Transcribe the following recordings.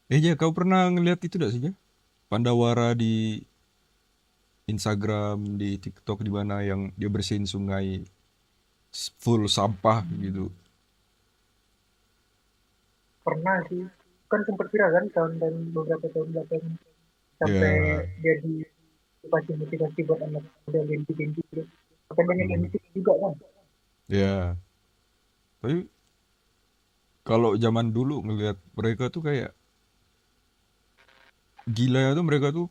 Ja, kau pernah ngeliat itu gak sih, Ja? Pandawara di Instagram, di TikTok, di mana yang dia bersihin sungai full sampah gitu. Pernah sih, kan sempat viral kan tahun beberapa tahun belakang sampai Ya, dia dikasih motivasi buat anak muda ganti-ganti gitu. Sampai banyak yang hmm, ngikut juga kan. ya. Tapi kalau zaman dulu ngelihat mereka tuh kayak gila tuh mereka tuh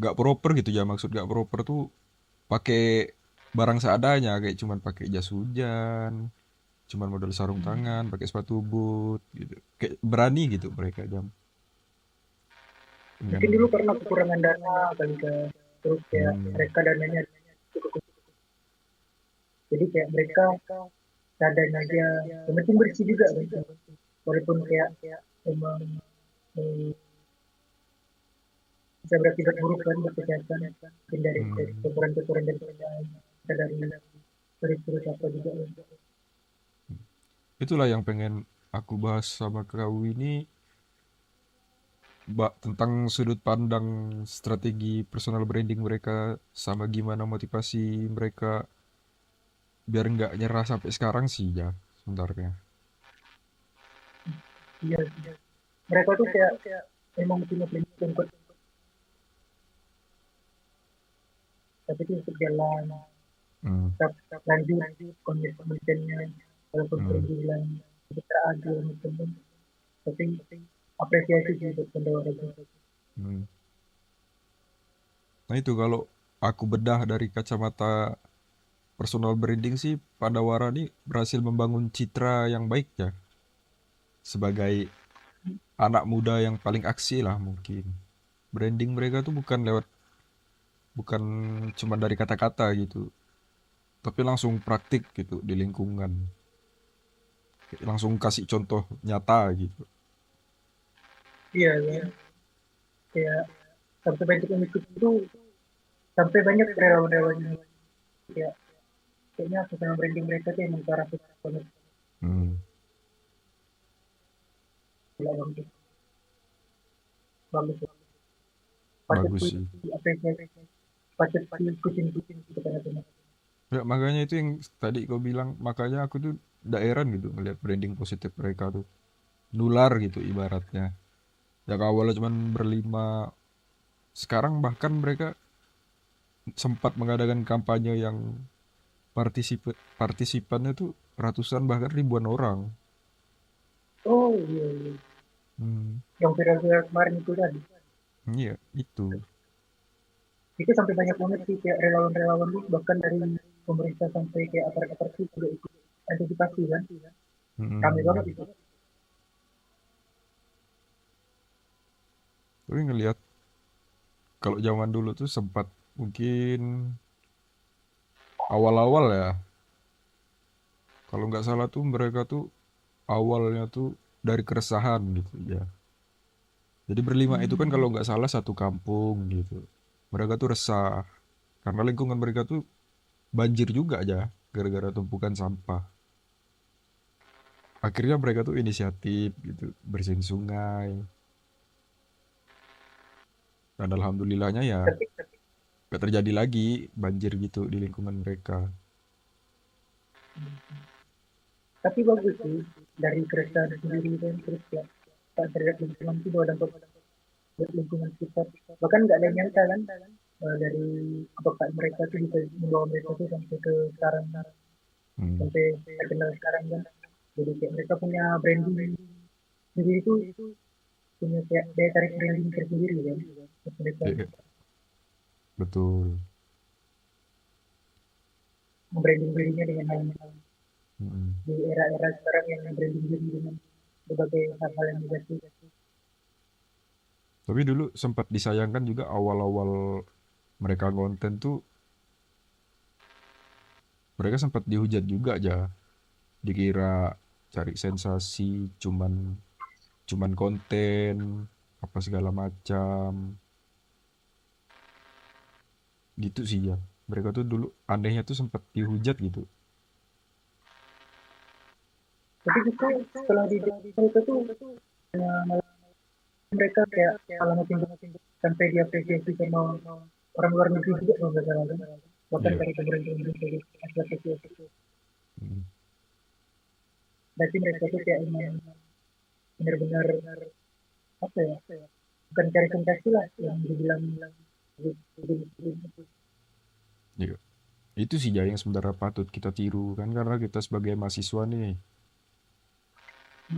gak proper gitu ya, maksud gak proper tuh pakai barang seadanya kayak cuman pakai jas hujan, cuman modal sarung tangan, pakai sepatu boot gitu. Kayak berani gitu mereka jam Mungkin dengan dulu karena kekurangan dana kali kan. Terus kayak hmm, mereka dananya cukup, jadi kayak mereka seadanya aja. Yang penting bersih juga kan. Walaupun kayak emang eh, bisa berakibat buruk kan buat kesehatan. Mungkin dari hmm. kotoran-kotoran dari dari virus apa juga. Itulah yang pengen aku bahas sama kau ini, tentang sudut pandang strategi personal branding mereka sama gimana motivasi mereka biar nggak nyerah sampai sekarang sih ya sebenarnya. Iya, mereka tuh kayak emang punya prinsip kuat, tapi itu untuk jalan Hmm, tetap lanjut kontennya walaupun hmm, sering bilang itu teradil teman, tapi apresiasi sih buat pendewara itu. hmm. Nah itu kalau aku bedah dari kacamata personal branding sih, Pandawara nih berhasil membangun citra yang baik ya sebagai anak muda yang paling aksi lah mungkin. Branding mereka tuh bukan cuma dari kata-kata gitu, tapi langsung praktik gitu di lingkungan. Langsung kasih contoh nyata gitu. Iya kan, kayak sampai banyak yang ikut itu, sampai banyak relawan-relawan yang kayak kayaknya personal branding mereka tuh emang cara banget, Hmm, gila banget, bagus, patut bagus sih. diapresiasi, patut diikutin kita katanya. Ya, makanya itu yang tadi kau bilang, makanya aku tuh daerah gitu ngeliat branding positif mereka tuh. Nular gitu ibaratnya. Yang awalnya cuman berlima, sekarang bahkan mereka sempat mengadakan kampanye yang partisipannya tuh ratusan bahkan ribuan orang. Oh iya, iya. Hmm, Yang viral-viral kemarin itu tadi, iya, itu. itu sampai banyak banget sih kayak relawan-relawan tuh bahkan dari pemerintah sampai kayak aparat-aparat sih juga ikut antisipasi kan, rame banget Hmm. itu. Tapi ngelihat kalau zaman dulu tuh sempat mungkin awal-awal ya, kalau nggak salah tuh mereka tuh awalnya tuh dari keresahan gitu ya. Jadi berlima itu kan kalau nggak salah satu kampung gitu. Mereka tuh resah karena lingkungan mereka tuh banjir juga aja gara-gara tumpukan sampah. Akhirnya mereka tuh inisiatif gitu bersihin sungai. Dan alhamdulillahnya ya tapi nggak terjadi lagi banjir gitu di lingkungan mereka. tapi bagus sih dari keresahan sendiri kan, terus ya tak terhadap lingkungan itu dampak buat lingkungan sekitar, bahkan nggak ada yang nyangka kan, dari apakah mereka tuh bisa membawa mereka tuh sampai ke sekarang, Hmm. sampai terkenal sekarang kan. Jadi kayak mereka punya branding sendiri itu, punya kayak daya tarik branding tersendiri kan buat mereka, Iya, betul. membranding dirinya dengan hal Mm. di era-era sekarang yang branding diri dengan berbagai hal-hal yang negatif. Tapi dulu sempat disayangkan juga awal-awal mereka konten tuh mereka sempat dihujat juga aja. Dikira cari sensasi, cuman cuman konten apa segala macam. Gitu sih ya. Mereka tuh dulu anehnya tuh sempat dihujat gitu. Tapi justru setelah di mereka tuh mereka kayak alamatin sampai diapresiasi sama orang luar negeri juga kalau nggak salah kan, bahkan Iya. dari pemerintah Indonesia gitu, apresiasi. Hmm. Berarti mereka tuh kayak emang benar-benar apa ya, bukan cari sensasi lah yang dibilang gitu. Iya. Itu sih Jaya yang sebenarnya patut kita tiru kan, karena kita sebagai mahasiswa nih,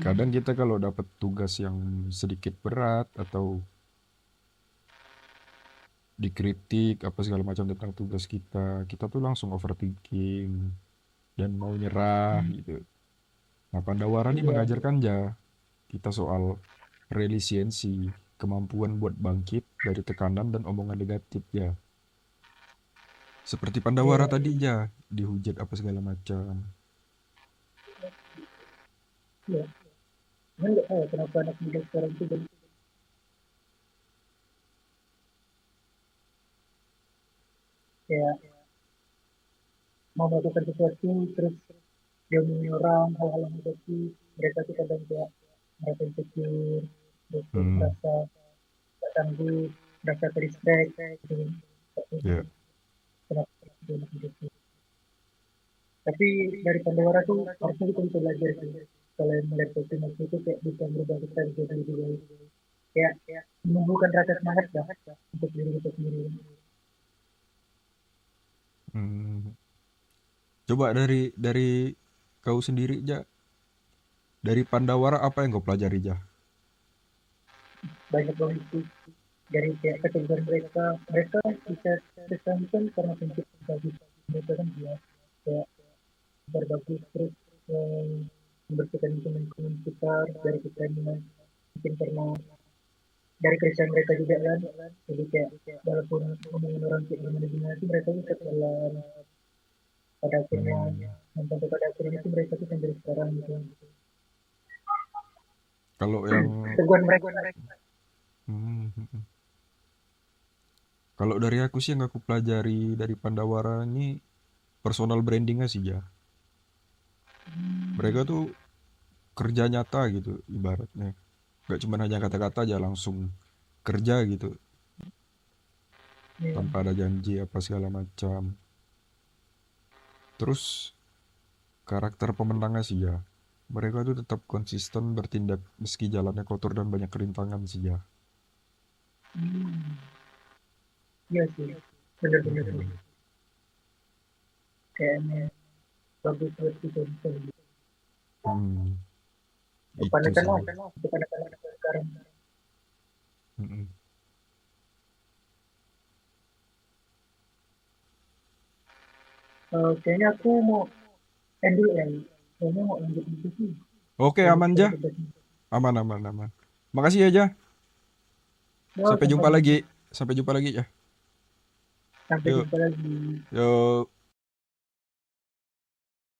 kadang kita kalau dapat tugas yang sedikit berat atau dikritik apa segala macam tentang tugas kita tuh langsung overthinking dan mau nyerah gitu. Nah, Pandawara ini Iya, mengajarkan kita soal resiliensi, kemampuan buat bangkit dari tekanan dan omongan negatif ya. Seperti Pandawara iya, tadi dihujat apa segala macam. iya. Cuman nggak tahu ya kenapa anak muda sekarang tuh jadi kayak mau melakukan sesuatu terus dia orang hal-hal yang negatif, mereka tuh kadang kayak merasa insecure, terus tuh Hmm, merasa tak sanggup, merasa terdistract gitu kan. ya. Kenapa dia anak muda tuh. Tapi dari Pandawara tuh harusnya kita bisa belajar sih. Selain melihat optimisme itu kayak bisa berubah kita jadi lebih baik. Kayak menumbuhkan rasa semangat dah untuk diri kita sendiri. Hmm. Coba dari kau sendiri dari Pandawara apa yang kau pelajari Banyak banget sih dari kayak keteguhan mereka, mereka bisa bertahan karena prinsip bagus mereka kan dia kayak berbagi terus eh, membersihkan lingkungan sekitar dari kitanya, mungkin karena dari kerja mereka juga kan, jadi kayak walaupun omongan orang kayak gimana sih mereka bisa jalan pada akhirnya, Hmm. dan sampai pada akhirnya itu mereka tuh sampai sekarang gitu. Kalau yang Keteguhan mereka. hmm, hmm, hmm. Kalau dari aku sih yang aku pelajari dari Pandawara ini personal brandingnya sih Mereka tuh kerja nyata gitu ibaratnya. Gak cuma hanya kata-kata aja langsung kerja gitu Ya, tanpa ada janji apa segala macam. Terus karakter pemenangnya sih Mereka tuh tetap konsisten bertindak meski jalannya kotor dan banyak rintangan sih iya sih, bener-bener sih, Mm-mm. kayak emang bagus buat kita bisa Hmm, itu panutan sih. lah untuk anak-anak sekarang. Mm-mm. Kayaknya aku mau end dulu ya, kayaknya mau lanjut itu sih. Oke, Lanjut aman ke tugasnya. Aman, aman, aman. Makasih Ya, Sampai jumpa sama-sama. lagi. Sampai jumpa lagi Sampai Yuk, jumpa lagi. yuk.